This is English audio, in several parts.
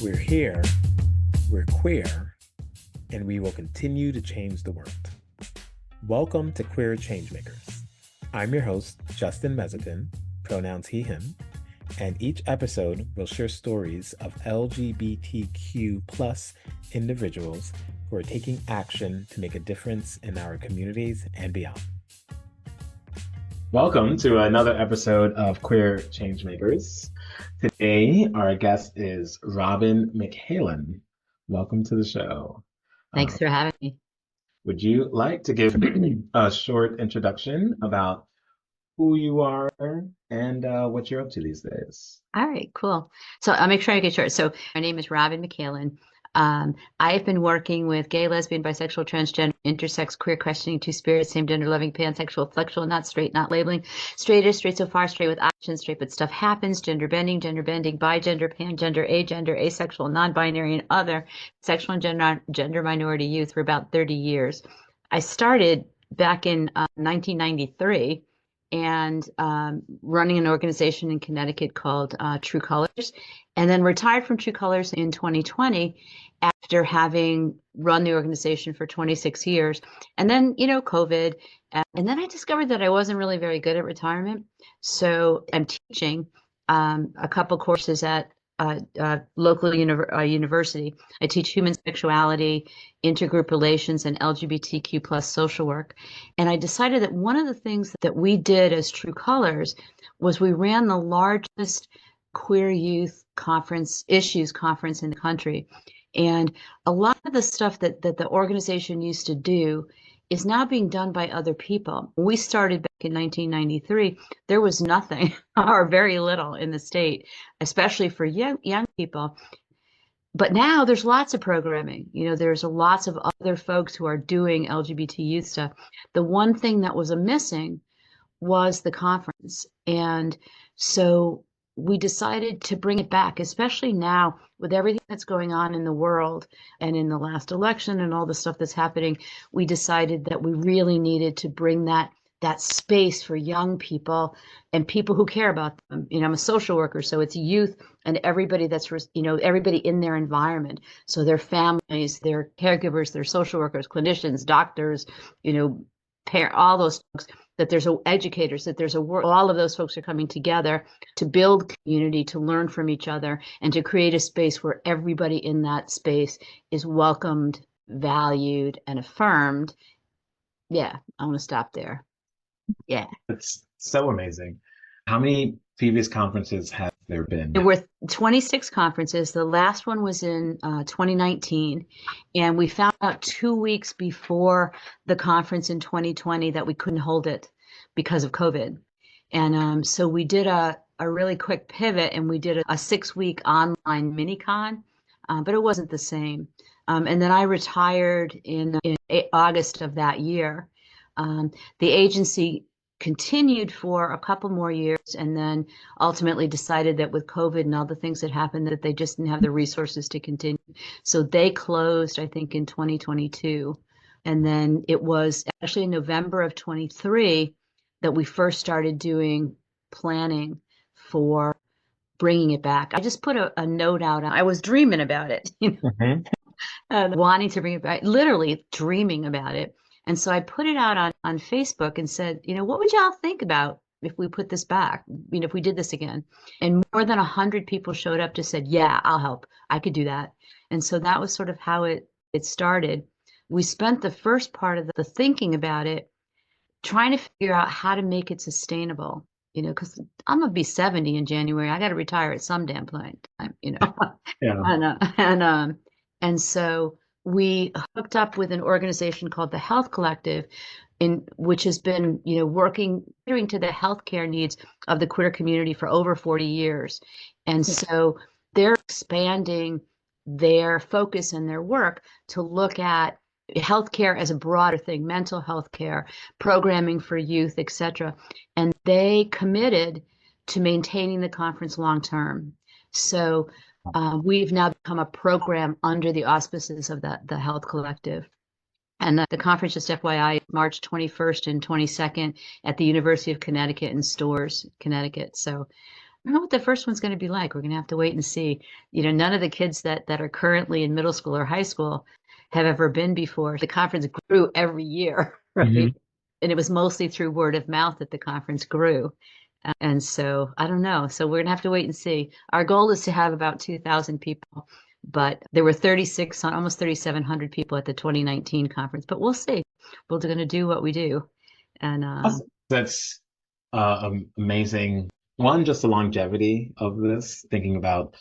We're here, we're queer, and we will continue to change the world. Welcome to Queer Changemakers. I'm your host, Justin Mezzapin, pronouns he, him, and each episode will share stories of LGBTQ plus individuals who are taking action to make a difference in our communities and beyond. Welcome to another episode of Queer Changemakers. Today, our guest is Robin McHaelen. Welcome to the show. Thanks for having me. Would you like to give a short introduction about who you are and what you're up to these days? All right, cool. So I'll make sure I get short. So my name is Robin McHaelen. I've been working with gay, lesbian, bisexual, transgender, intersex, queer, questioning, two-spirit, same-gender, loving, pansexual, flexual, not straight, not labeling, straight is straight so far, straight with options, straight but stuff happens, gender bending, bigender, pangender, agender, asexual, non-binary, and other sexual and gender minority youth for about 30 years. I started back in 1993 and running an organization in Connecticut called True Colors, and then retired from True Colors in 2020 after having run the organization for 26 years. And then, COVID, and then I discovered that I wasn't really very good at retirement. So I'm teaching a couple courses at local university. I teach human sexuality, intergroup relations, and LGBTQ plus social work. And I decided that one of the things that we did as True Colors was we ran the largest queer youth issues conference in the country. And a lot of the stuff that the organization used to do is now being done by other people. When we started back in 1993, there was nothing or very little in the state, especially for young people. But now there's lots of programming. There's lots of other folks who are doing LGBT youth stuff. The one thing that was missing was the conference. And so we decided to bring it back, especially now with everything that's going on in the world and in the last election and all the stuff that's happening. We decided that we really needed to bring that space for young people and people who care about them. I'm a social worker, so it's youth and everybody that's, everybody in their environment. So their families, their caregivers, their social workers, clinicians, doctors, all those folks, that there's educators, that there's all of those folks are coming together to build community, to learn from each other, and to create a space where everybody in that space is welcomed, valued, and affirmed. Yeah, I want to stop there. Yeah. That's so amazing. How many previous conferences have there been? There were 26 conferences. The last one was in 2019, and we found out 2 weeks before the conference in 2020 that we couldn't hold it because of COVID. And so we did a really quick pivot, and we did a 6-week online mini-con, but it wasn't the same. And then I retired in August of that year. The agency continued for a couple more years and then ultimately decided that with COVID and all the things that happened that they just didn't have the resources to continue. So they closed, I think, in 2022. And then it was actually in November of 23 that we first started doing planning for bringing it back. I just put a note out. I was dreaming about it, wanting to bring it back, literally dreaming about it. And so I put it out on Facebook and said, what would y'all think about if we put this back, if we did this again? And more than 100 people showed up to said, yeah, I'll help. I could do that. And so that was sort of how it started. We spent the first part of the thinking about it, trying to figure out how to make it sustainable, because I'm going to be 70 in January. I got to retire at some damn point time, Yeah. And so we hooked up with an organization called the Health Collective, which has been, working to the healthcare needs of the queer community for over 40 years. And so they're expanding their focus and their work to look at healthcare as a broader thing, mental health care, programming for youth, etc. And they committed to maintaining the conference long term. So we've now become a program under the auspices of the Health Collective. And the conference, just FYI, March 21st and 22nd at the University of Connecticut in Storrs, Connecticut. So don't know what the first one's going to be like. We're going to have to wait and see. None of the kids that are currently in middle school or high school have ever been before. The conference grew every year, right? And it was mostly through word of mouth that the conference grew. And so I don't know. So we're going to have to wait and see. Our goal is to have about 2,000 people, but there were 36, almost 3,700 people at the 2019 conference. But we'll see. We're going to do what we do. And That's amazing. One, just the longevity of this, thinking about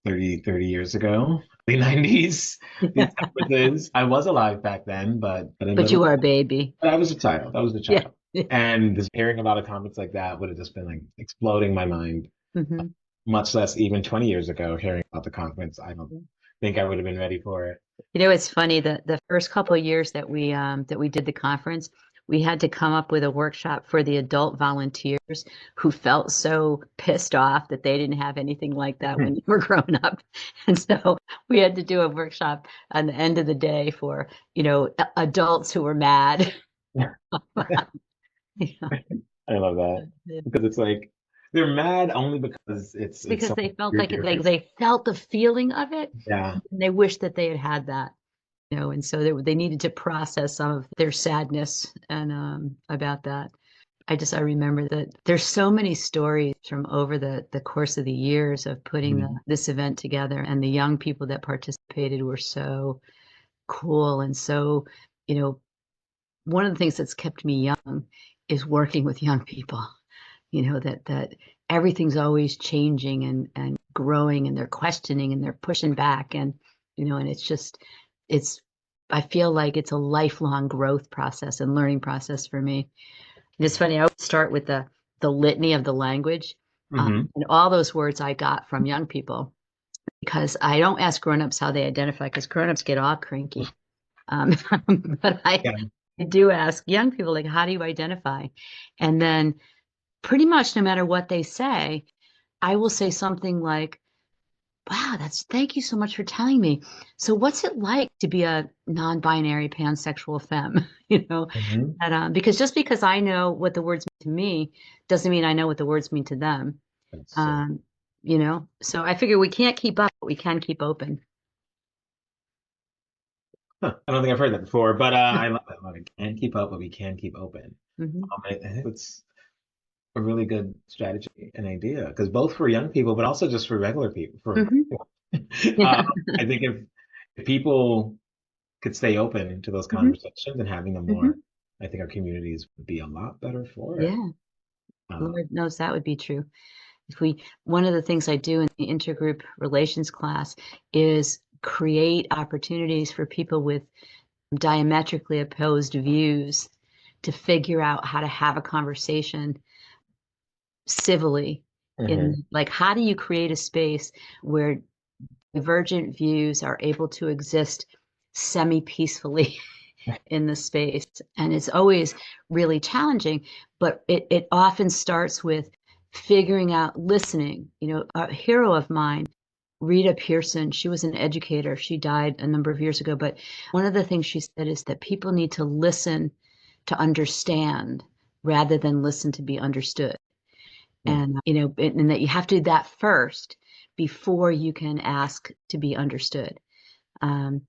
30 years ago, the 90s, these conferences. I was alive back then, but but you were a baby. I was a child. I was a child. Yeah. And just hearing about a conference like that would have just been like exploding my mind. Much less even 20 years ago, hearing about the conference. I don't think I would have been ready for it. It's funny that the first couple of years that we did the conference, we had to come up with a workshop for the adult volunteers who felt so pissed off that they didn't have anything like that when they were growing up. And so we had to do a workshop on the end of the day for, adults who were mad. I love that because it's like they're mad only because it's because so they felt like they felt the feeling of it. Yeah. And they wished that they had that. And so they needed to process some of their sadness and about that. I remember that there's so many stories from over the course of the years of putting this event together, and the young people that participated were so cool. And so, one of the things that's kept me young is working with young people, that everything's always changing and growing, and they're questioning and they're pushing back. And I feel like it's a lifelong growth process and learning process for me. And it's funny, I always start with the litany of the language, and all those words I got from young people, because I don't ask grownups how they identify, because grownups get all cranky. But I do ask young people, like, how do you identify? And then pretty much no matter what they say, I will say something like, wow, thank you so much for telling me. So what's it like to be a non-binary pansexual femme? And, because just because I know what the words mean to me doesn't mean I know what the words mean to them. So I figure we can't keep up, but we can keep open. I don't think I've heard that before, but I love it. We can't keep up, but we can keep open. I think it's a really good strategy and idea, because both for young people, but also just for regular people. I think if people could stay open to those conversations and having them more, I think our communities would be a lot better for it. Yeah, Lord knows that would be true. One of the things I do in the intergroup relations class is create opportunities for people with diametrically opposed views to figure out how to have a conversation civilly. In like, how do you create a space where divergent views are able to exist semi-peacefully in the space? And it's always really challenging, but it often starts with figuring out listening. A hero of mine, Rita Pearson, she was an educator. She died a number of years ago, but one of the things she said is that people need to listen to understand rather than listen to be understood. And, and that you have to do that first before you can ask to be understood. And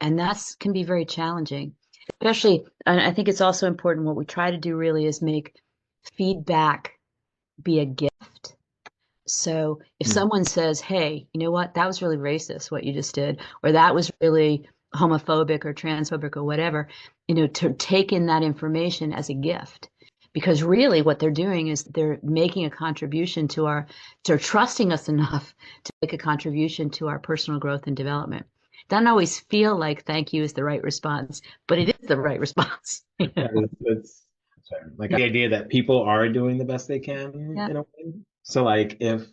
that can be very challenging, especially, and I think it's also important, what we try to do really is make feedback be a gift. So if someone says, hey, you know what, that was really racist, what you just did, or that was really homophobic or transphobic or whatever, to take in that information as a gift. Because really what they're doing is they're making a contribution they're trusting us enough to make a contribution to our personal growth and development. Doesn't always feel like thank you is the right response, but it is the right response. It's like the idea that people are doing the best they can in a way. So like if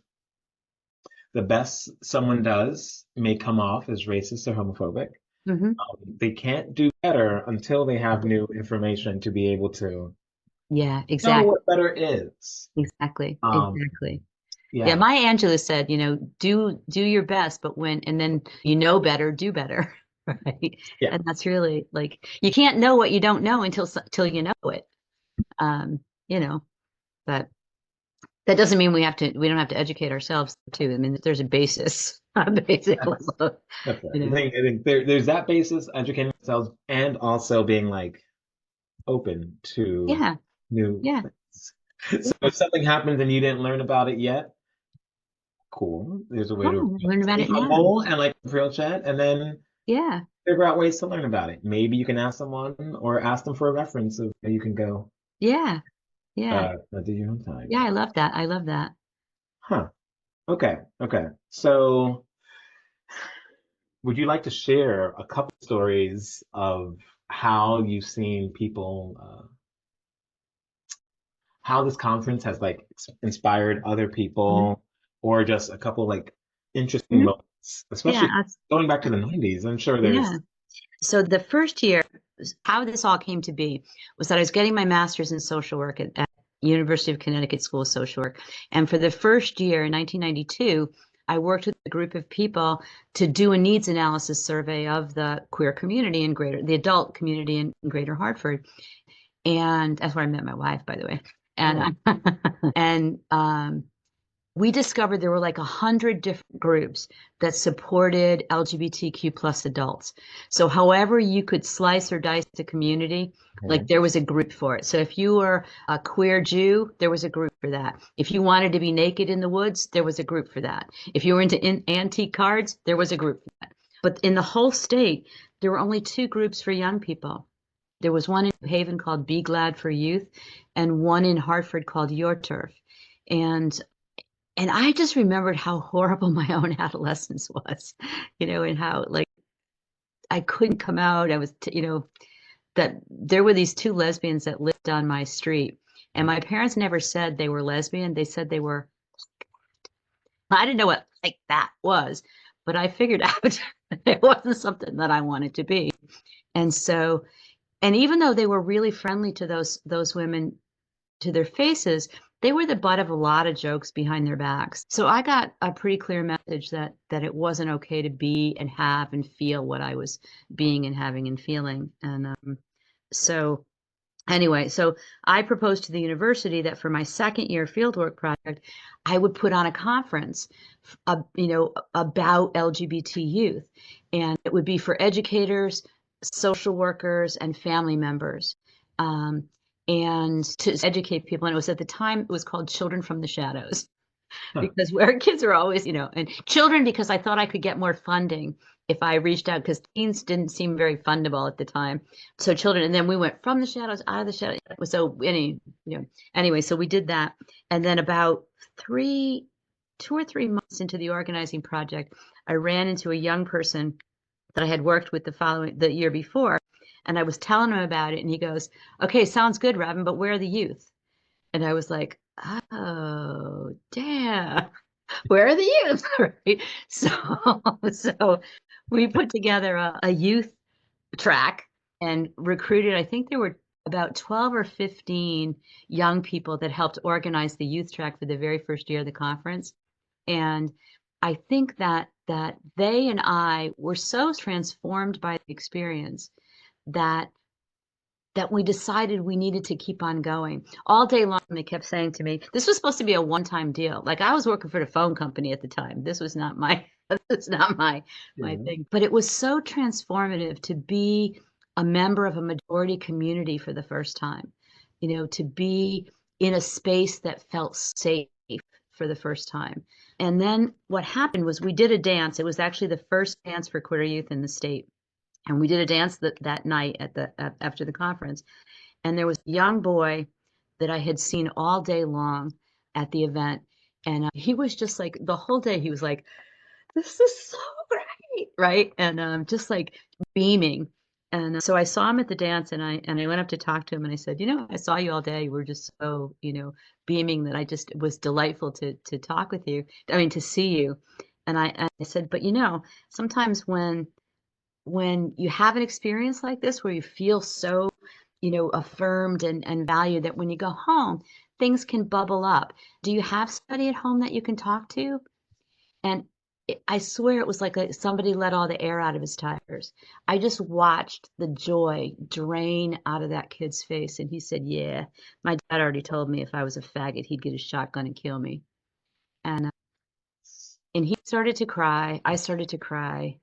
the best someone does may come off as racist or homophobic, they can't do better until they have new information to be able to exactly know what better is. Exactly. Yeah, Maya Angelou said, do your best, but and then better, do better. Right. Yeah. And that's really like, you can't know what you don't know until you know it. But That doesn't mean we don't have to educate ourselves too. I mean, there's a basis, a basic That's level, that's right. you I know. think there's that basis, educating ourselves, and also being like open to Yeah, new yeah, things. So yeah. if something happens and you didn't learn about it yet, cool. There's a way to Oh, learn about be it now. humble and like real chat, and then Yeah, figure out ways to learn about it. Maybe you can ask someone or ask them for a reference of where you can go. yeah, yeah, Do you have time? yeah. I love that. I love that. Huh. Okay. Okay. So would you like to share a couple stories of how you've seen people, how this conference has like inspired other Mhm. people, or just a couple like interesting Mhm. moments, Yeah, especially going back to the 90s? I'm sure yeah. there's, So the first year, how this all came to be was that I was getting my master's in social work at University of Connecticut School of Social Work. And for the first year in 1992, I worked with a group of people to do a needs analysis survey of the queer community the adult community in Greater Hartford. And that's where I met my wife, by the way. oh, And and we discovered there were like 100 different groups that supported LGBTQ plus adults. So however you could slice or dice the community, like okay. there was a group for it. So if you were a queer Jew, there was a group for that. If you wanted to be naked in the woods, there was a group for that. If you were into antique cards, there was a group for that. But in the whole state, there were only two groups for young people. There was one in New Haven called Be Glad for Youth, and one in Hartford called Your Turf. And and I just remembered how horrible my own adolescence was, and how like I couldn't come out. I was, that there were these two lesbians that lived on my street, and my parents never said they were lesbian. They said they were. I didn't know what like that was, but I figured out it wasn't something that I wanted to be. And so, and even though they were really friendly to those women to their faces, they were the butt of a lot of jokes behind their backs. So I got a pretty clear message that it wasn't okay to be and have and feel what I was being and having and feeling. And so anyway, so I proposed to the university that for my second year fieldwork project, I would put on a conference, about LGBT youth, and it would be for educators, social workers, and family members. Um, and to educate people, and it was at the time it was called Children from the Shadows Huh. because where kids are always, and children because I thought I could get more funding if I reached out because teens didn't seem very fundable at the time. So children, and then we went from the shadows out of the shadows. So anyway, so we did that, and then about 2 or 3 months into the organizing project, I ran into a young person that I had worked with the year before, and I was telling him about it, and he goes, "Okay, sounds good, Robin, but where are the youth?" And I was like, "Oh, damn. Where are the youth?" Right? So we put together a youth track and recruited, I think there were about 12 or 15 young people that helped organize the youth track for the very first year of the conference. And I think that they and I were so transformed by the experience that we decided we needed to keep on going. All day long, they kept saying to me, this was supposed to be a one-time deal. Like I was working for the phone company at the time. This was not my this not my Yeah. thing. But it was so transformative to be a member of a majority community for the first time. To be in a space that felt safe for the first time. And then what happened was we did a dance. It was actually the first dance for queer youth in the state, and we did a dance that night after the conference. And there was a young boy that I had seen all day long at the event, and he was just like the whole day he was like, this is so great, right? And just like beaming. And so I saw him at the dance, and I went up to talk to him, and I said, I saw you all day. You were just so beaming that I just it was delightful to talk with you. I mean, to see you. And I said, but sometimes when you have an experience like this where you feel so, affirmed and valued, that when you go home, things can bubble up. Do you have somebody at home that you can talk to? And I swear it was like somebody let all the air out of his tires. I just watched the joy drain out of that kid's face. And he said, yeah, my dad already told me if I was a faggot, he'd get his shotgun and kill me. And, uh, and he started to cry. I started to cry.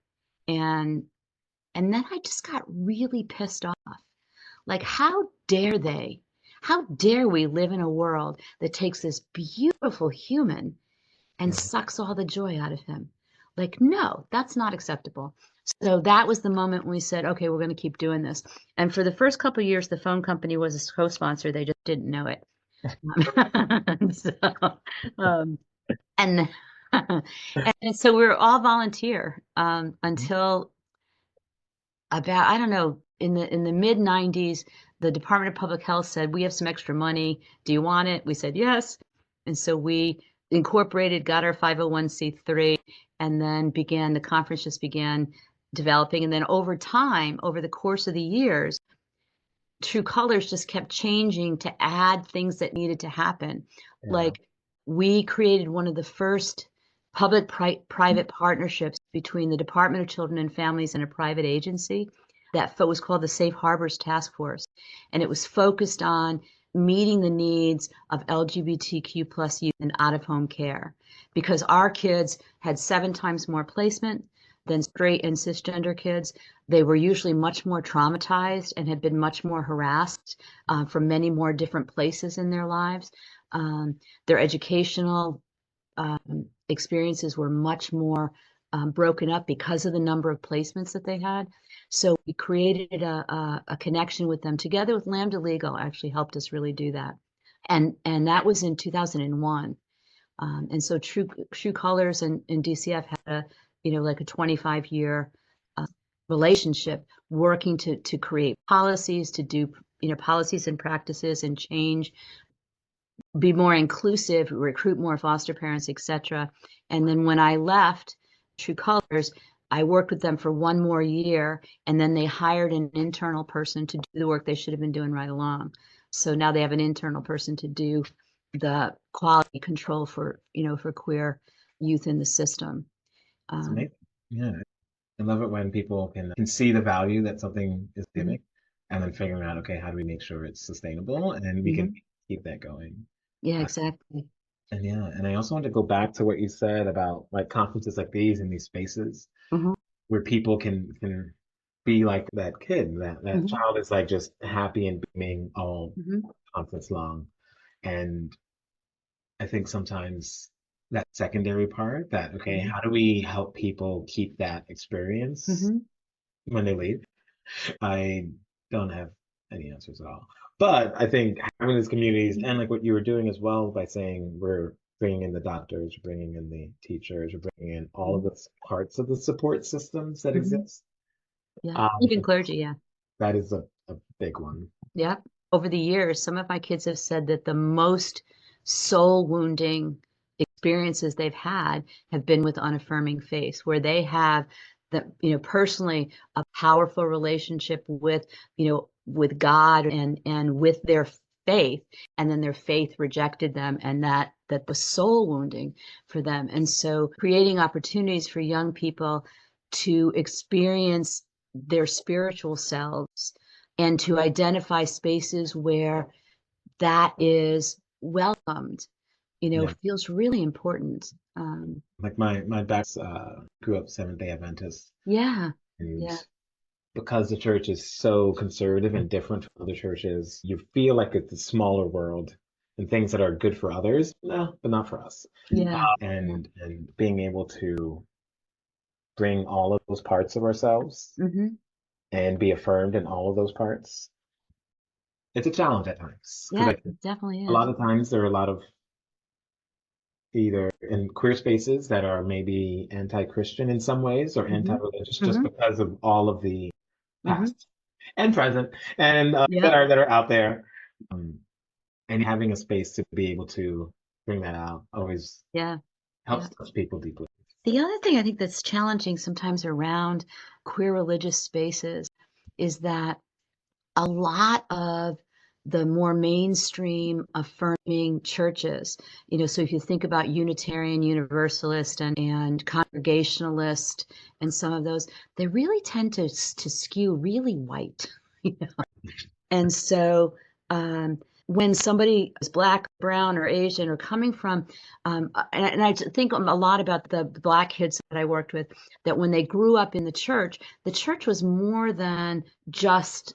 And, and then I just got really pissed off. Like, how dare they? How dare we live in a world that takes this beautiful human and sucks all the joy out of him? Like, no, that's not acceptable. So that was the moment when we said, okay, we're going to keep doing this. And for the first couple of years, the phone company was a co-sponsor. They just didn't know it. So, um, and and so we were all volunteer until about, I don't know, in the mid 90s, the Department of Public Health said, we have some extra money. Do you want it? We said yes. And so we incorporated, got our 501c3, and then the conference just began developing. And then over time, over the course of the years, True Colors just kept changing to add things that needed to happen. Yeah. Like, we created one of the first public-private partnerships between the Department of Children and Families and a private agency that was called the Safe Harbors Task Force. And it was focused on meeting the needs of LGBTQ plus youth in out-of-home care, because our kids had 7 times more placement than straight and cisgender kids. They were usually much more traumatized and had been much more harassed from many more different places in their lives. Their educational experiences were much more broken up because of the number of placements that they had. So we created a connection with them together with Lambda Legal, actually helped us really do that. And that was in 2001. And so True Colors and DCF had like a 25-year relationship working to create policies, to do, policies and practices and change, be more inclusive, recruit more foster parents, etc. And then when I left True Colors, I worked with them for 1 more year, and then they hired an internal person to do the work they should have been doing right along. So now they have an internal person to do the quality control for queer youth in the system. It's amazing. Yeah. I love it when people can see the value that something is giving and then figuring out, okay, how do we make sure it's sustainable and we can keep that going. Yeah, exactly. And I also want to go back to what you said about like conferences like these in these spaces where people can be like that kid, that child is like just happy and beaming all conference long. And I think sometimes that secondary part that, okay, how do we help people keep that experience when they leave? I don't have any answers at all. But I think having these communities and like what you were doing as well by saying we're bringing in the doctors, we're bringing in the teachers, we're bringing in all of the parts of the support systems that exist. Yeah, even clergy, yeah. That is a big one. Yeah. Over the years, some of my kids have said that the most soul wounding experiences they've had have been with Unaffirming Faith, where they have personally a powerful relationship with God and with their faith, and then their faith rejected them, and that was soul wounding for them. And so creating opportunities for young people to experience their spiritual selves and to identify spaces where that is welcomed, feels really important. Like my dad grew up Seventh-day Adventist. Yeah. And Yeah. because the church is so conservative and different from other churches, you feel like it's a smaller world and things that are good for others, no, but not for us. Yeah. And being able to bring all of those parts of ourselves and be affirmed in all of those parts. It's a challenge at times. Yeah, it definitely is. A lot of times there are a lot of either in queer spaces that are maybe anti-Christian in some ways or anti-religious just because of all of the past and present and that are out there. And having a space to be able to bring that out always helps touch people deeply. The other thing I think that's challenging sometimes around queer religious spaces is that a lot of the more mainstream affirming churches. So if you think about Unitarian Universalist and Congregationalist and some of those, they really tend to skew really white. And so when somebody is Black, brown, or Asian, or coming from, and I think a lot about the Black kids that I worked with, that when they grew up in the church was more than just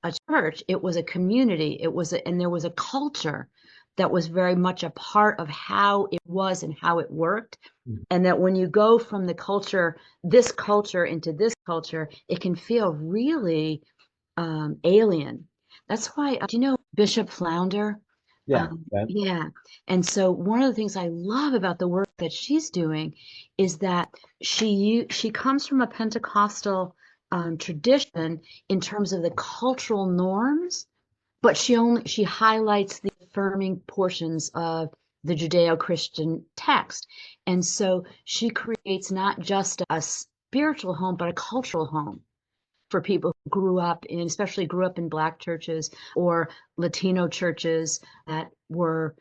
a church. It was a community. And there was a culture that was very much a part of how it was and how it worked. And that when you go from this culture into this culture, it can feel really alien. That's why, do you know Bishop Flounder? Yeah. Yeah. And so one of the things I love about the work that she's doing is that she comes from a Pentecostal tradition in terms of the cultural norms, but she highlights the affirming portions of the Judeo-Christian text. And so she creates not just a spiritual home, but a cultural home for people who especially grew up in Black churches or Latino churches that were,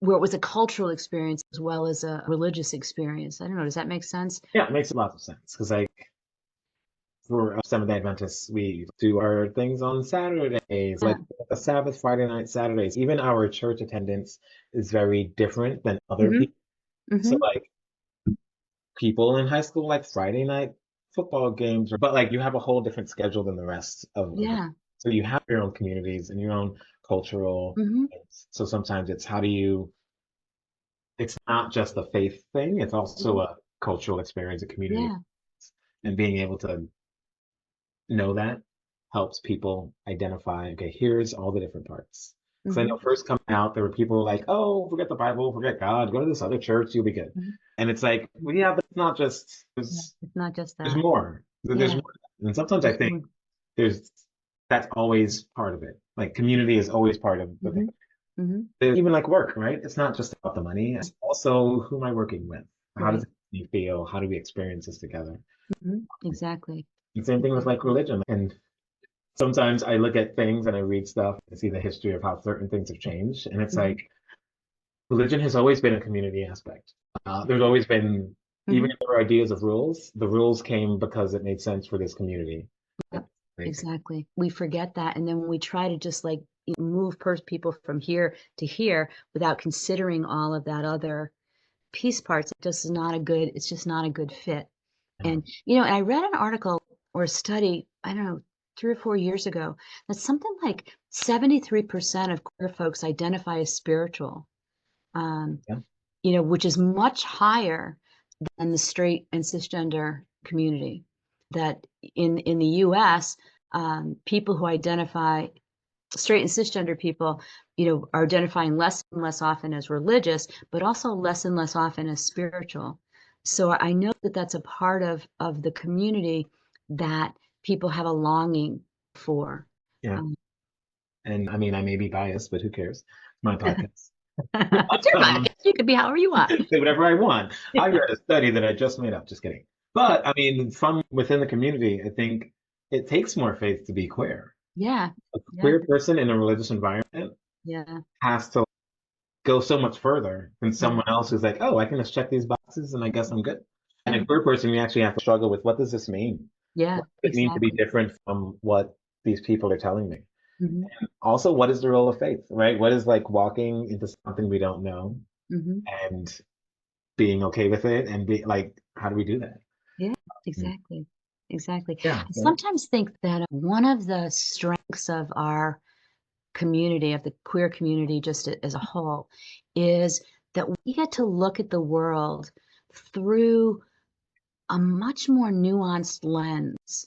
where it was a cultural experience as well as a religious experience. I don't know. Does that make sense? Yeah, it makes a lot of sense because for Seventh-day Adventists, we do our things on Saturdays, like a Sabbath, Friday night, Saturdays. Even our church attendance is very different than other people. So people in high school like Friday night football games, but you have a whole different schedule than the rest of Yeah. So you have your own communities and your own cultural. So sometimes it's it's not just a faith thing, it's also a cultural experience, a community. Yeah. And being able to know that helps people identify, okay, here's all the different parts. Because I know first coming out, there were people like, oh, forget the Bible, forget God, go to this other church, you'll be good. And it's like, well, yeah, but it's not just, it's not just that. There's more. There's more. And sometimes I think that's always part of it. Like community is always part of the thing. Even like work, right? It's not just about the money. It's also who am I working with? How does it feel? How do we experience this together? Exactly. And same thing with like religion. And sometimes I look at things and I read stuff and see the history of how certain things have changed. And it's like religion has always been a community aspect. There's always been, even if there were ideas of rules, the rules came because it made sense for this community. Exactly. We forget that. And then when we try to just move people from here to here without considering all of that other piece parts, it's just not a good fit. And, and I read an article or a study, I don't know, 3 or 4 years ago, that something like 73% of queer folks identify as spiritual, which is much higher than the straight and cisgender community. That in the US, people who identify straight and cisgender people, are identifying less and less often as religious, but also less and less often as spiritual. So I know that that's a part of the community that people have a longing for. Yeah. And I mean, I may be biased, but who cares? My podcast. It's your podcast. You can be however you want. Say whatever I want. I read a study that I just made up. Just kidding. But I mean, from within the community, I think it takes more faith to be queer. Yeah. A queer person in a religious environment has to go so much further than someone else who's like, oh, I can just check these boxes and I guess I'm good. And a queer person, you actually have to struggle with, what does this mean? Yeah. What does it mean to be different from what these people are telling me? And also, what is the role of faith, right? What is like walking into something we don't know and being okay with it and be like, how do we do that? Yeah, exactly. Yeah, I sometimes think that one of the strengths of our community, of the queer community just as a whole, is that we get to look at the world through a much more nuanced lens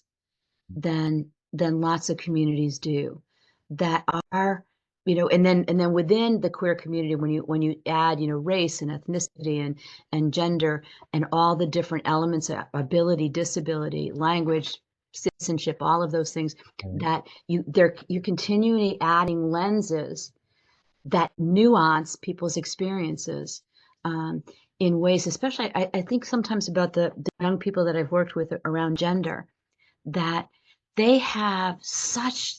than lots of communities do, that are, and then within the queer community, when you add, race and ethnicity and gender and all the different elements of ability, disability, language, citizenship, all of those things, that you're continually adding lenses that nuance people's experiences in ways, especially I think sometimes about the young people that I've worked with around gender, that they have such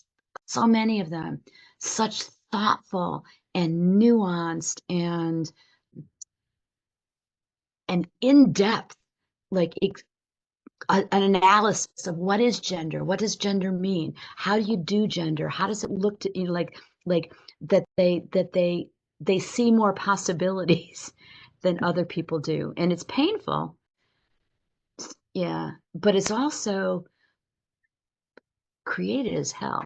so many of them, such thoughtful and nuanced and in-depth, like an analysis of what is gender, what does gender mean, how do you do gender, how does it look to you, like that they see more possibilities than other people do, and it's painful. Yeah, but it's also creative as hell.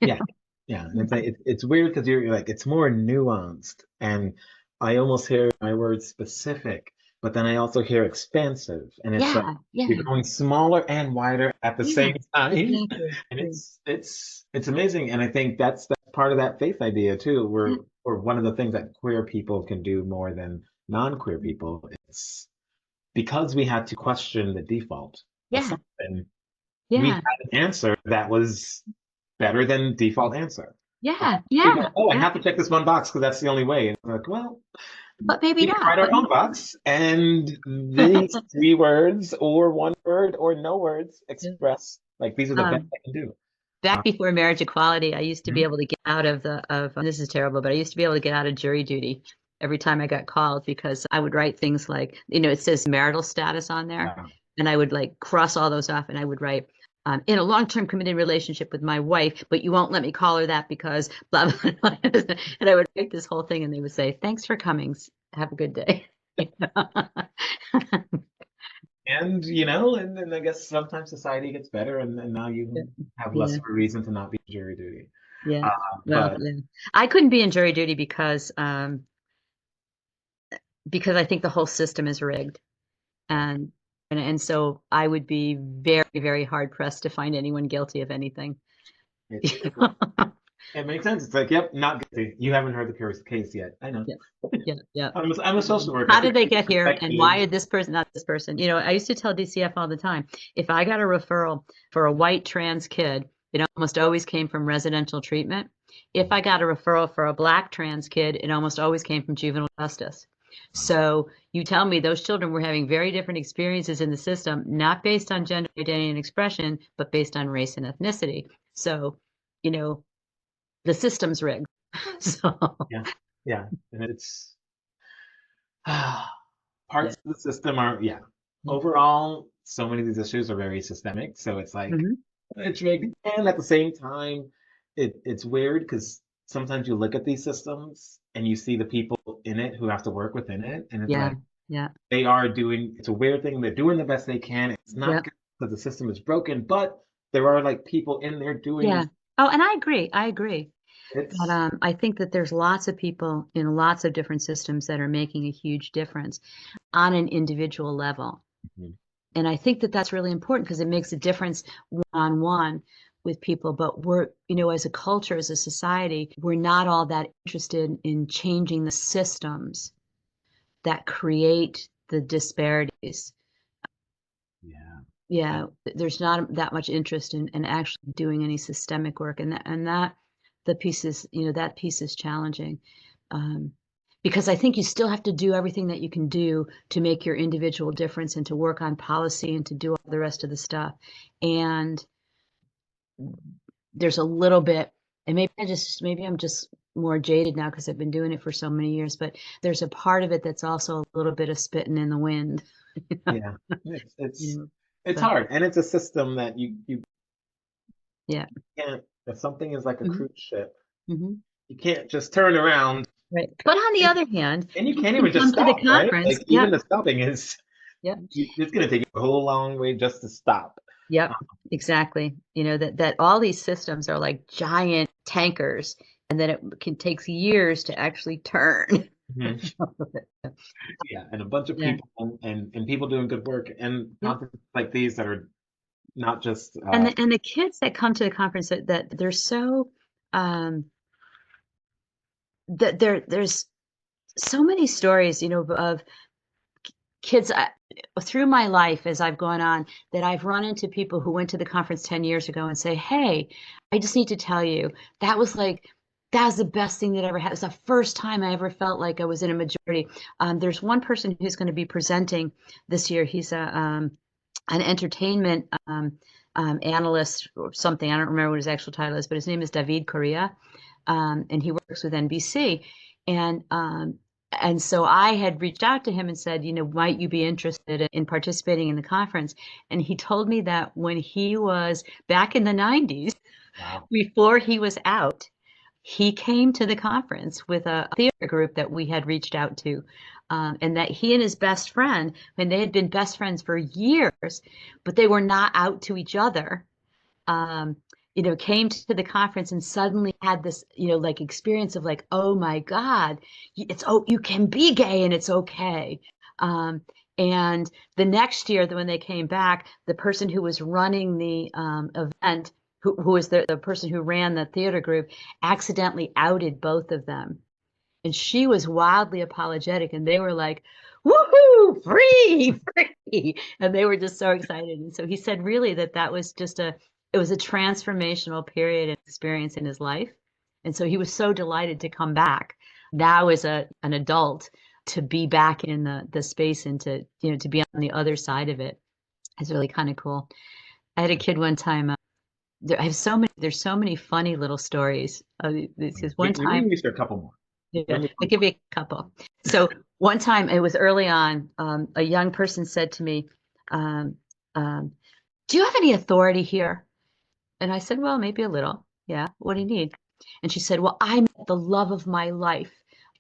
Yeah, yeah, and it's like it's weird because you're like it's more nuanced, and I almost hear my word specific, but then I also hear expansive, and it's like Yeah, yeah, you're going smaller and wider at the yeah, same time, exactly. and Yeah, it's amazing, and I think that's part of that faith idea too. yeah, Or one of the things that queer people can do more than non-queer people is because we had to question the default of yeah, something, we yeah, had an answer that was better than default answer. yeah, We go, yeah, oh, I yeah. have to check this one box because that's the only way. And I'm like, well, But maybe we can not. write our own box, and these three words, or one word, or no words express like these are the best um, I can do. Back before marriage equality, I used to be Mhm. able to get out of this is terrible, but I used to be able to get out of jury duty every time I got called because I would write things like, it says marital status on there, Yeah. and I would like cross all those off, and I would write, in a long-term committed relationship with my wife, but you won't let me call her that because blah blah blah. And I would write this whole thing, and they would say, "Thanks for coming. Have a good day." And and then I guess sometimes society gets better, and now you have less Yeah. of a reason to not be jury duty. Yeah. Well, But yeah. I couldn't be in jury duty because I think the whole system is rigged. yeah, And and so I would be very, very hard pressed to find anyone guilty of anything. it, it makes sense. It's like, yep, not guilty. You haven't heard the case yet. I know. Yeah. Yeah. Yeah. I'm a social worker. I How think did they get here and why perspective. did this person, not this person? I used to tell DCF all the time, if I got a referral for a white trans kid, it almost always came from residential treatment. If I got a referral for a black trans kid, it almost always came from juvenile justice. So you tell me those children were having very different experiences in the system, not based on gender identity and expression, but based on race and ethnicity. So, you know, the system's rigged. So, Yeah, yeah, and it's yeah. parts of the system are, yeah. Overall, so many of these issues are very systemic. So it's like Hmm. it's rigged, and at the same time, it's weird because sometimes you look at these systems and you see the people in it who have to work within it, and it's Yeah. like Yeah. they are doing. It's a weird thing. They're doing the best they can. It's Yeah. not good because the system is broken, but there are like people in there Yeah. doing. Oh, and I agree. I agree. But It's I think that there's lots of people in lots of different systems that are making a huge difference on an individual level. Mhm. And I think that that's really important because it makes a difference one-on-one with people. But as a culture, as a society, we're not all that interested in changing the systems that create the disparities. yeah. Yeah, there's not that much interest in actually doing any systemic work, and that the piece is, that piece is challenging, um, because I think you still have to do everything that you can do to make your individual difference and to work on policy and to do all the rest of the stuff. And there's a little bit, and maybe I'm just more jaded now because I've been doing it for so many years, but there's a part of it that's also a little bit of spitting in the wind. Yeah, it's You it's know, it's so hard, and it's a system that you yeah. can't. If something is like a Hmm. cruise ship, Hmm. you can't just turn around, Right. But on the and, other hand, and you you can't can even just come to the stop, right? conference. Like even Yep. the stopping is Yep. it's going to take you a whole long way just to stop. Yep. Exactly. That all these systems are like giant tankers, and then it can takes years to actually turn. Mhm. Yeah, and a bunch of Yeah. people and people doing good work and Yep. conferences like these that are not just And the kids that come to the conference that they're so um that there's so many stories, of kids through my life as I've gone on that I've run into people who went to the conference 10 years ago and say, "Hey, I just need to tell you, that was the best thing that ever happened. It's the first time I ever felt like I was in a majority." There's one person who's going to be presenting this year. He's an entertainment analyst or something. I don't remember what his actual title is, but his name is David Correa, and he works with NBC. And so I had reached out to him and said, might you be interested in participating in the conference? And he told me that when he was back in the 90s, Wow. before he was out, he came to the conference with a theater group that we had reached out to, and that he and his best friend, and they had been best friends for years, but they were not out to each other, came to the conference and suddenly had this, like experience of like, oh my God, you can be gay and it's okay. And the next year, when they came back, the person who was running the event, who was the person who ran the theater group, accidentally outed both of them. And she was wildly apologetic, and they were like, woohoo, free, free. And they were just so excited. And so he said really that was just it was a transformational period and experience in his life. And so he was so delighted to come back now as an adult, to be back in the space and to be on the other side of it. It's really kind of cool. I had a kid one time. There's so many funny little stories. Because one time, we a couple more. Yeah, I'll give you a couple. So one time, it was early on, a young person said to me, do you have any authority here? And I said, well, maybe a little. Yeah. What do you need? And she said, well, I met the love of my life,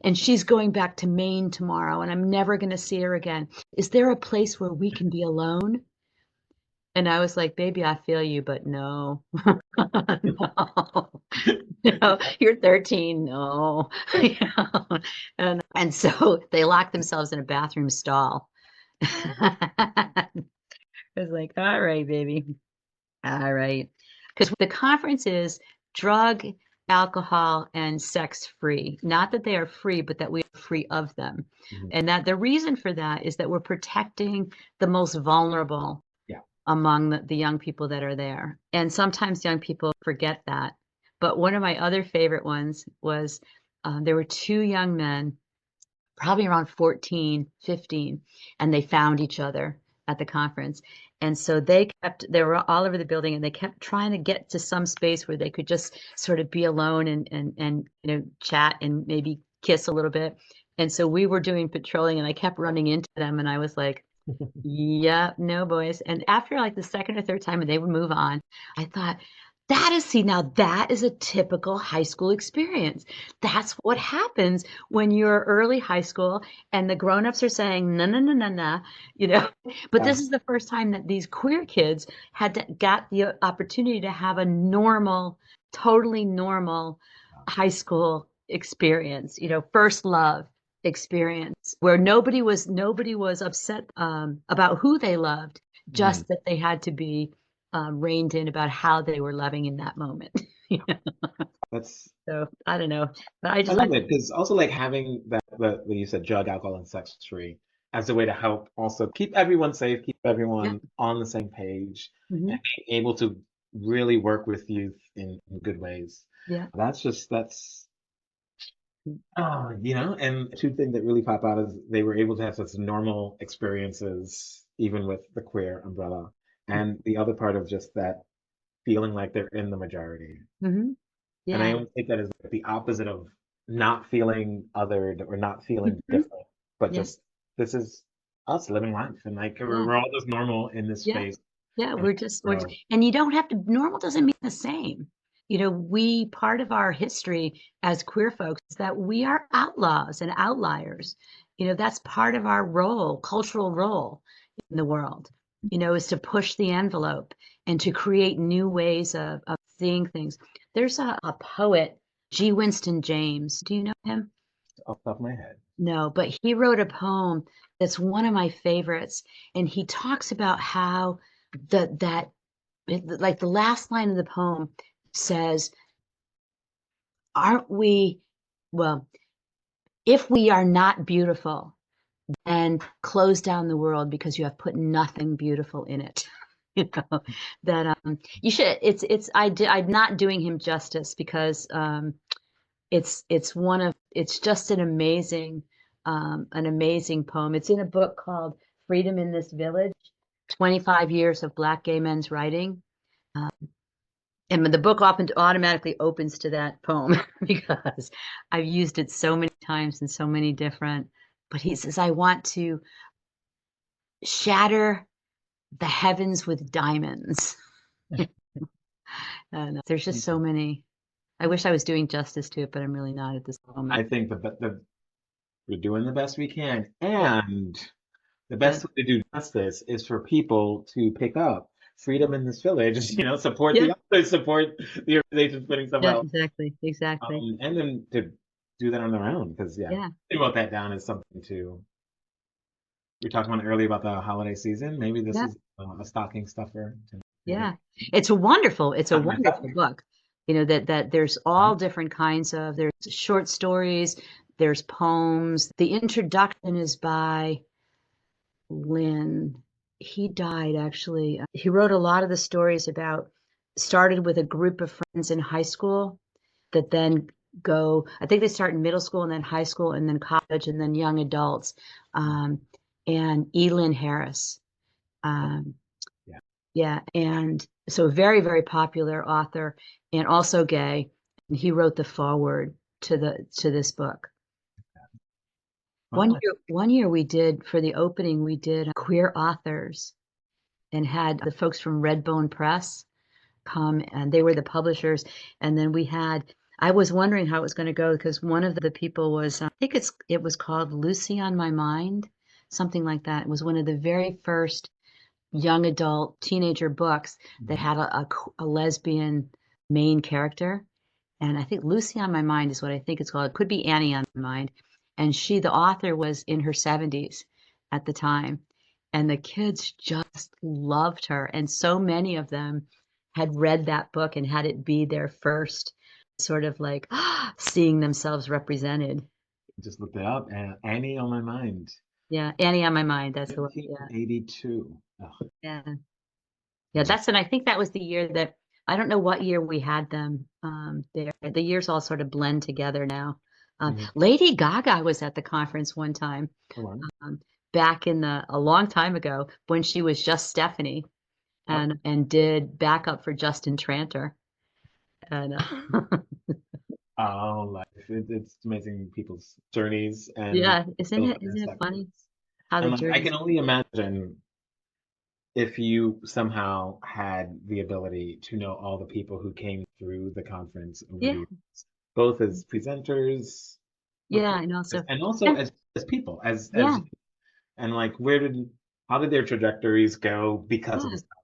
and she's going back to Maine tomorrow, and I'm never going to see her again. Is there a place where we can be alone? And I was like, baby, I feel you, but no. No. You're 13, no. And so they locked themselves in a bathroom stall. I was like, all right, baby. All right. Because the conference is drug, alcohol, and sex free. Not that they are free, but that we are free of them. Mm-hmm. And that the reason for that is that we're protecting the most vulnerable among the young people that are there. And sometimes young people forget that. But one of my other favorite ones was there were two young men, probably around 14, 15, and they found each other at the conference. And so they were all over the building, and they kept trying to get to some space where they could just sort of be alone and chat and maybe kiss a little bit. And so we were doing patrolling, and I kept running into them, and I was like, yeah, no, boys. And after like the second or third time, and they would move on, I thought, now that is a typical high school experience. That's what happens when you're early high school and the grown-ups are saying, no, no, no, no, no, But this is the first time that these queer kids got the opportunity to have a normal, totally normal high school experience, first love experience, where nobody was upset about who they loved, just that they had to be reined in about how they were loving in that moment. That's So I don't know, but I love it, because also like having that you said drug, alcohol, and sex free as a way to help also keep everyone safe, keep everyone on the same page, and being able to really work with youth in good ways. Yeah. And two things that really pop out is they were able to have such normal experiences, even with the queer umbrella. And the other part of just that feeling like they're in the majority. Mm-hmm. Yeah. And I always think that is the opposite of not feeling othered or not feeling different, but just this is us living life, and like we're all just normal in this space. Yeah, and you don't have to, normal doesn't mean the same. Part of our history as queer folks is that we are outlaws and outliers. That's part of our cultural role in the world, is to push the envelope and to create new ways of seeing things. There's a poet, G. Winston James. Do you know him? Off the top of my head. No, but he wrote a poem that's one of my favorites, and he talks about how the last line of the poem says, if we are not beautiful, then close down the world because you have put nothing beautiful in it. You should, I'm not doing him justice, because it's just an amazing poem. It's in a book called Freedom in This Village, 25 Years of Black Gay Men's Writing. And the book often automatically opens to that poem because I've used it so many times in so many different. But he says, I want to shatter the heavens with diamonds. And there's just so many. I wish I was doing justice to it, but I'm really not at this moment. I think we're doing the best we can. And the best way to do justice is for people to pick up Freedom in This Village, support the authors, support the organizations putting stuff out. Exactly. And then to do that on their own, because I wrote that down as something to. We talked about earlier about the holiday season. Maybe this is a stocking stuffer. It's a wonderful book. That there's all different kinds of, there's short stories, there's poems. The introduction is by Lynn. He died, actually. He wrote a lot of the stories started with a group of friends in high school that then I think they start in middle school and then high school and then college and then young adults. And Elin Harris. And so very, very popular author and also gay. And he wrote the foreword to this book. One year we did, for the opening, we did queer authors and had the folks from Redbone Press come, and they were the publishers. And then I was wondering how it was going to go because one of the people was, I think it was called Lucy on My Mind, something like that. It was one of the very first young adult teenager books that had a lesbian main character. And I think Lucy on My Mind is what I think it's called. It could be Annie on My Mind. And the author was in her 70s at the time. And the kids just loved her. And so many of them had read that book and had it be their first sort of like seeing themselves represented. Just looked it up, and Annie on My Mind. Yeah, Annie on My Mind. That's the one. 1982. Oh. Yeah. And I think that was the year that, I don't know what year we had them there. The years all sort of blend together now. Lady Gaga was at the conference one time, back a long time ago when she was just Stephanie, and did backup for Justin Tranter. And it's amazing people's journeys, and isn't it funny how the journey? I can only imagine if you somehow had the ability to know all the people who came through the conference over the years, both as presenters, and also as people, and like how did their trajectories go because of this conference?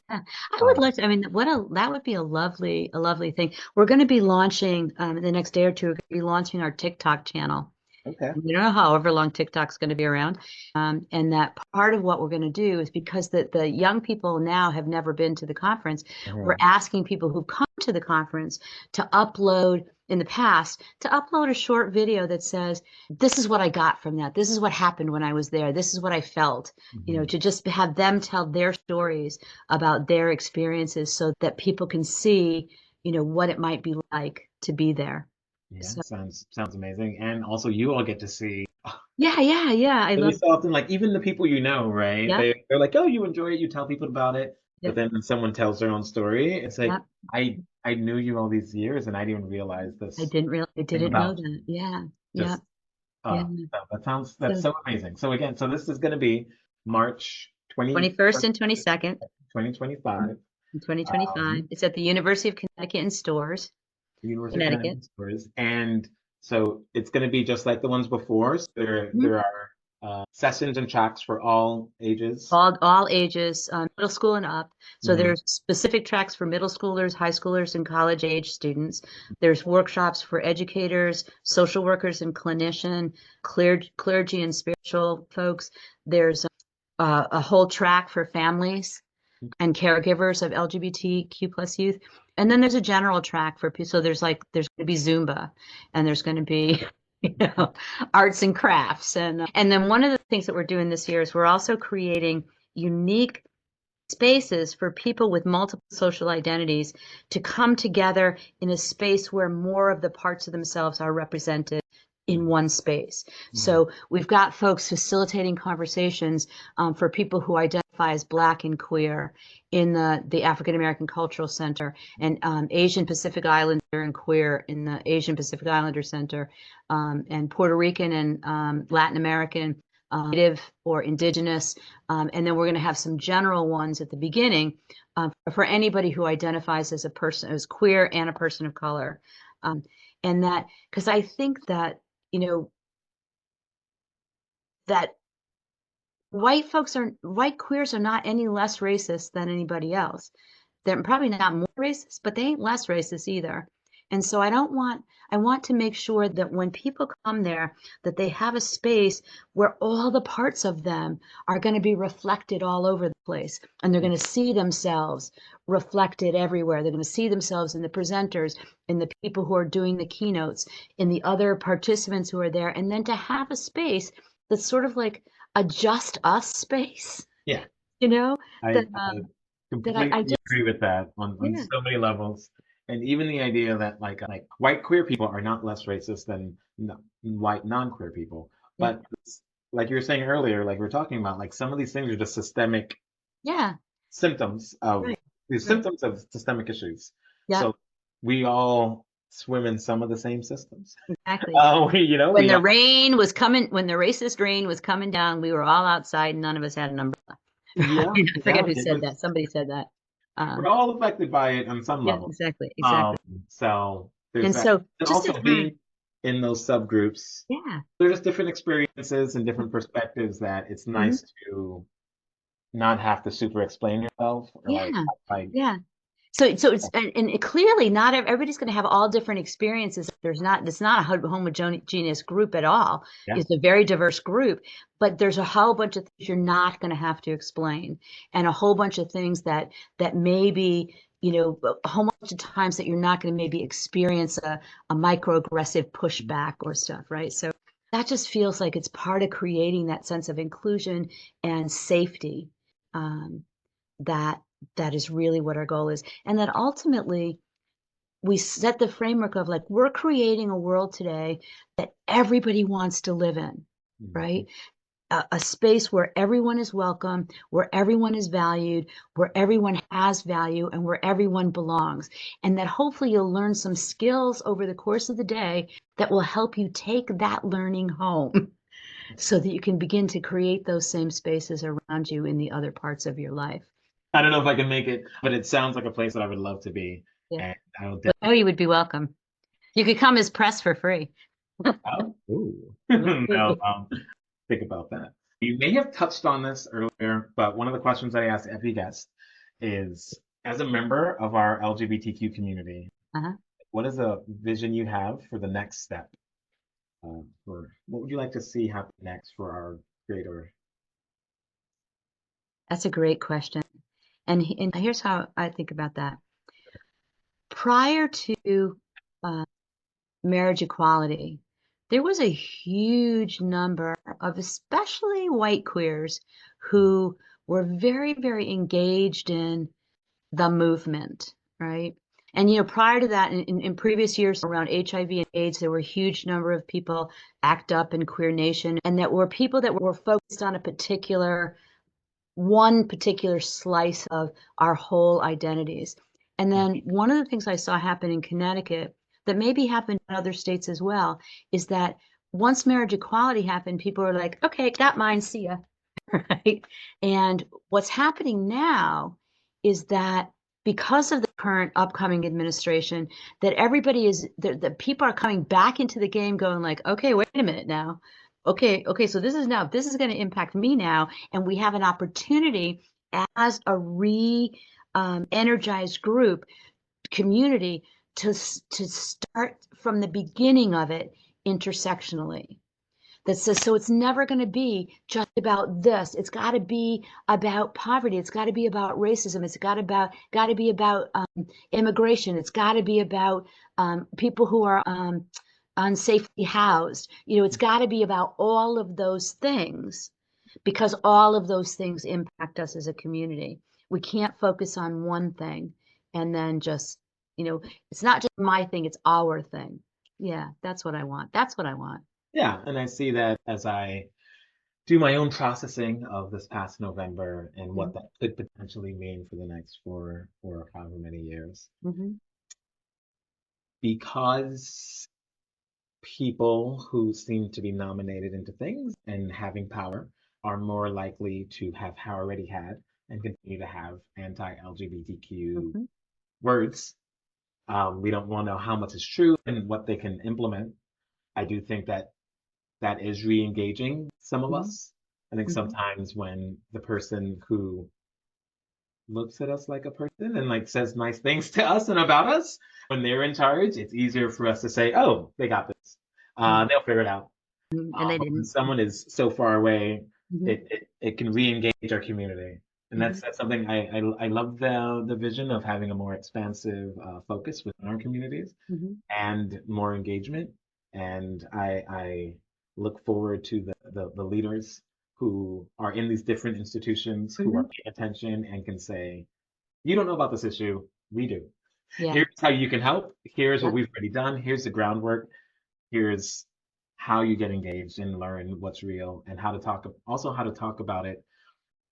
I would like to. I mean, that would be a lovely thing. We're going to be launching in the next day or two. We're going to be launching our TikTok channel. Okay. You don't know however long TikTok's going to be around, and that part of what we're going to do is because the young people now have never been to the conference. We're asking people who've come to the conference to upload a short video that says, this is what I got from that. This is what happened when I was there. This is what I felt, to just have them tell their stories about their experiences so that people can see, what it might be like to be there. Yeah, sounds amazing. And also you all get to see. Yeah. I love so often, like even the people right? Yeah. They're like, oh, you enjoy it, you tell people about it. But then when someone tells their own story, it's like I knew you all these years and I didn't realize this. I didn't know that. Yeah. That's so amazing. So again, this is gonna be March 21st and 22nd. 2025. 2025. It's at the University of Connecticut in Stores. Connecticut. And so it's going to be just like the ones before. So there are sessions and tracks for all ages. All ages, middle school and up. So there's specific tracks for middle schoolers, high schoolers, and college age students. There's workshops for educators, social workers, and clinician, clergy and spiritual folks. There's a whole track for families and caregivers of LGBTQ plus youth. And then there's a general track for people. So there's going to be Zumba, and there's going to be, arts and crafts. And then one of the things that we're doing this year is we're also creating unique spaces for people with multiple social identities to come together in a space where more of the parts of themselves are represented in one space. So we've got folks facilitating conversations for people who identify as Black and queer in the African American Cultural Center, and Asian Pacific Islander and queer in the Asian Pacific Islander Center, and Puerto Rican and Latin American, Native or Indigenous, and then we're going to have some general ones at the beginning for anybody who identifies as a person, as queer and a person of color, and that, because I think that, you know, that white queers are not any less racist than anybody else. They're probably not more racist, but they ain't less racist either. And so I want to make sure that when people come there, that they have a space where all the parts of them are going to be reflected all over the place. And they're going to see themselves reflected everywhere. They're going to see themselves in the presenters, in the people who are doing the keynotes, in the other participants who are there. And then to have a space that's sort of like a just us space. Yeah. You know, I completely agree with that on so many levels. And even the idea that like white queer people are not less racist than white non-queer people. But like you were saying earlier, like we are talking about, like some of these things are just systemic symptoms of symptoms of systemic issues. So we all swim in some of the same systems. Exactly. You know, when the rain was coming, when the racist rain was coming down, we were all outside and none of us had an umbrella. Yeah. I forget who said that. Somebody said that. We're all affected by it on some level. Exactly. So there's and that. So and also being in those subgroups, there's just different experiences and different perspectives that it's nice to not have to super explain yourself. Or So it's and clearly not everybody's going to have all different experiences. It's not a homogeneous group at all. It's a very diverse group, but there's a whole bunch of things you're not going to have to explain, and a whole bunch of things that maybe, you know, a whole bunch of times that you're not going to maybe experience a microaggressive pushback or stuff, right? So that just feels like it's part of creating that sense of inclusion and safety. That is really what our goal is. And that ultimately we set the framework of, like, we're creating a world today that everybody wants to live in, right? A space where everyone is welcome, where everyone is valued, where everyone has value, and where everyone belongs. And that hopefully you'll learn some skills over the course of the day that will help you take that learning home so that you can begin to create those same spaces around you in the other parts of your life. I don't know if I can make it, but it sounds like a place that I would love to be. And I will definitely... you would be welcome. You could come as press for free. No, think about that. You may have touched on this earlier, but one of the questions I ask every guest is, as a member of our LGBTQ community, what is a vision you have for the next step? Or what would you like to see happen next for our greater? That's a great question. And here's how I think about that. Prior to marriage equality, there was a huge number of especially white queers who were very, very engaged in the movement, right? And, you know, prior to that, in previous years around HIV and AIDS, there were a huge number of people ACT UP and Queer Nation, and that were people that were focused on one particular slice of our whole identities. And then one of the things I saw happen in Connecticut, that maybe happened in other states as well, is that once marriage equality happened, people are like, okay, got mine, see ya, right? And what's happening now is that because of the current upcoming administration, that everybody is, that people are coming back into the game going like, okay, wait a minute now. Okay, so this is going to impact me now. And we have an opportunity as a energized group, community, to start from the beginning of it intersectionally. That says, so it's never going to be just about this. It's got to be about poverty. It's got to be about racism. It's got to be about immigration. It's got to be about people who are unsafely housed. You know, it's got to be about all of those things, because all of those things impact us as a community. We can't focus on one thing and then just, you know, it's not just my thing, it's our thing. Yeah, that's what I want. Yeah, and I see that as I do my own processing of this past November and what Mhm. that could potentially mean for the next four or however many years. Mhm. Because people who seem to be nominated into things and having power are more likely to have already had and continue to have anti-LGBTQ Mhm. words. We don't want to know how much is true and what they can implement. I do think that that is re-engaging some of Mhm. us. I think Mhm. sometimes when the person who looks at us like a person and like says nice things to us and about us, when they're in charge, it's easier for us to say, "Oh, they got this. Mhm. They'll figure it out." And they But when didn't. someone is so far away, Mhm. it can re-engage our community, and Mhm. that's something I love the vision of having a more expansive focus within our communities Mhm. and more engagement. And I look forward to the leaders who are in these different institutions who are Mhm. paying attention and can say, "You don't know about this issue, we do. Yeah. Here's how you can help. Here's what Yeah. we've already done. Here's the groundwork. Here's how you get engaged and learn what's real and how to talk, also how to talk about it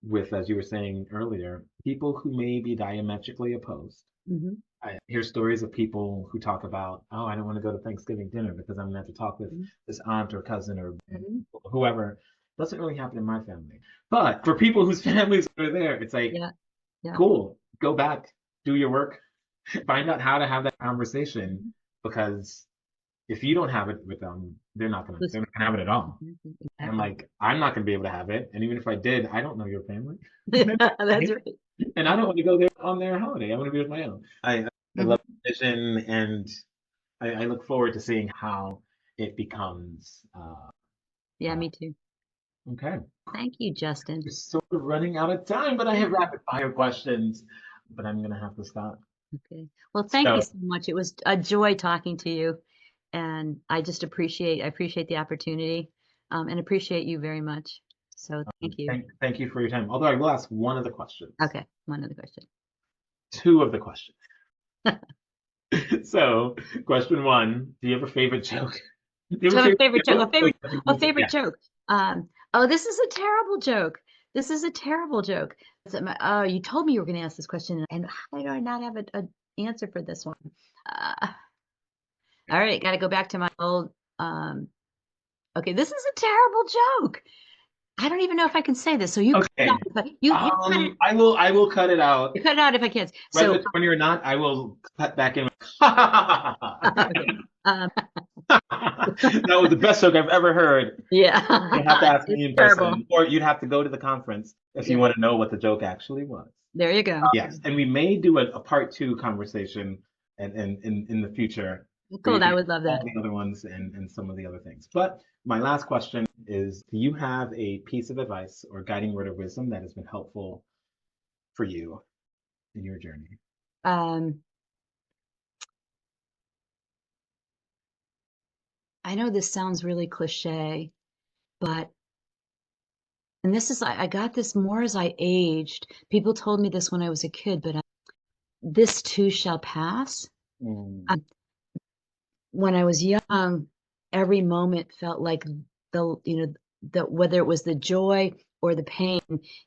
with, as you were saying earlier, people who may be diametrically opposed. Mhm. I hear stories of people who talk about, oh, I don't want to go to Thanksgiving dinner because I'm going to have to talk with Mhm. this aunt or cousin or Mhm. whoever. Doesn't really happen in my family. But for people whose families are there, it's like, Yeah. Yeah. cool, go back, do your work, find out how to have that conversation Mhm. because if you don't have it with them, Listen. they're not gonna have it at all. Mhm. And I'm Exactly. like, I'm not gonna be able to have it. And even if I did, I don't know your family. That's right. And I don't want to go there on their holiday. I want to be with my own. I Mhm. love the vision and I look forward to seeing how it becomes Yeah, uh, me too. okay. Thank you, Justin. We're sort of running out of time, but I have rapid fire questions, but I'm gonna have to stop. Okay. Well, thank you So so much. It was a joy talking to you, and I appreciate the opportunity, and appreciate you very much. So thank you. thank you for your time. Although I will ask one of the questions. Okay, one other question. Two of the questions. So, question one, do you have a favorite joke? Do you have a So a favorite favorite joke, joke? a favorite Yeah. joke. Oh, this is a terrible joke. This is a terrible joke. Oh, you told me you were going to ask this question, and how do I not have a answer for this one? Uh, all right, got to go back to my old. Um, okay, this is a terrible joke. I don't even know if I can say this. So you cut it Okay. out. You cut it. I will cut it out. You cut it out if I can. Whether So it's funny or not, I will cut back in. okay. Um, That was the best joke I've ever heard. You'll have to yeah, ask it's me in terrible. person, or you'd have to go to the conference if you Yeah, want to know what the joke actually was. there you go. Yes, and we may do a part two conversation in the future where you Cool. can I ask would love all that. the other ones and some of the other things. But my last question is, do you have a piece of advice or guiding word of wisdom that has been helpful for you in your journey? Um, I know this sounds really cliche, but and this is I got this more as I aged. People told me this when I was a kid, but this too shall pass. Mm, Um, when I was young, every moment felt like the whether it was the joy or the pain,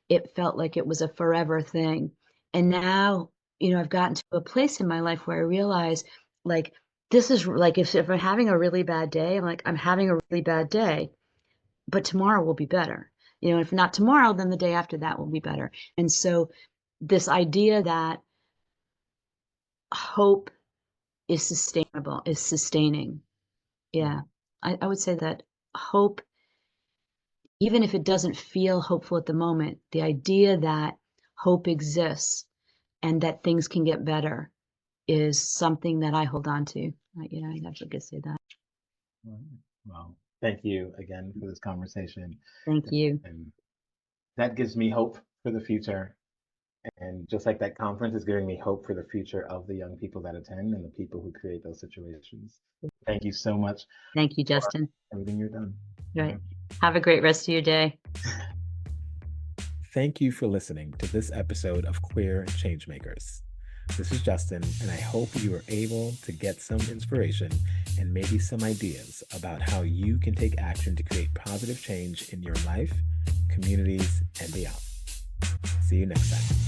it felt like it was a forever thing. And now, I've gotten to a place in my life where I realize like this is like if I'm having a really bad day, I'm like, I'm having a really bad day, but tomorrow will be better. If not tomorrow, then the day after that will be better. And so this idea that hope is sustaining. mm, Yeah. I would say that hope, even if it doesn't feel hopeful at the moment, the idea that hope exists and that things can get better is something that I hold on to. I'd have to say that. all right. Well, thank you again for this conversation. Thank you. And that gives me hope for the future. And just like that conference is giving me hope for the future of the young people that attend and the people who create those situations. Thank you so much Thank you, for Justin. everything you've done. Right. Have a great rest of your day. Thank you for listening to this episode of Queer Changemakers. This is Justin, and I hope you are able to get some inspiration and maybe some ideas about how you can take action to create positive change in your life communities, and beyond. See you next time.